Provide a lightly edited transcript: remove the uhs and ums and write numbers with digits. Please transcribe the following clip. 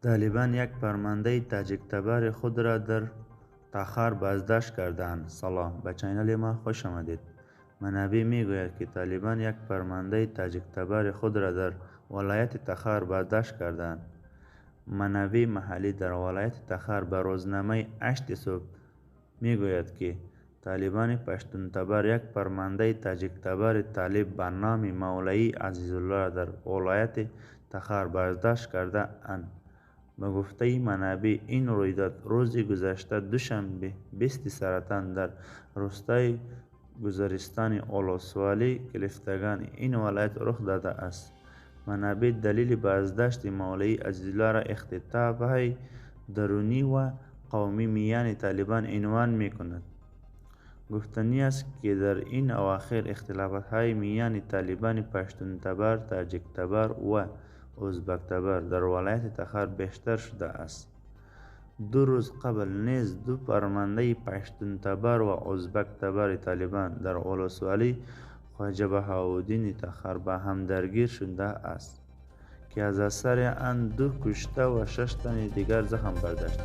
طالبان یک فرمانده تاجیک تبار خود را در تخار بازداشت کردند. سلام، به چینل ما خوش آمدید. منابع میگوید که طالبان یک فرمانده تاجیک تبار خود را در ولایت تخار بازداشت کردند. منابع محلی در ولایت تخار به روزنامه 8 صبح میگوید که طالبان پشتون تبار یک فرمانده تاجیک تبار طالب به نام مولوی عزیزالله در ولایت تخار بازداشت کرده اند. به گفته منابع این رویداد روز گذشته دوشنبه 20 سرطان در روستای گذرستان اولسوالی کلفتگان این ولایت رخ داده است. منابع دلیل بازداشت مولوی عزیزالله را اختلاف‌های درونی و قومی میان طالبان عنوان می‌کند. گفتنی است که در این اواخر اختلافات میان طالبان پشتون تبار، تاجیک تبار و ازبک تبار در ولایت تخار بیشتر شده است. 2 روز قبل نیز دو فرمانده پشتون تبار و ازبک تبار طالبان در اولسوالی خواجه بهاءالدین تخار با هم درگیر شده است که از اثر آن 2 کشته و 6 تن دیگر زخم برداشت.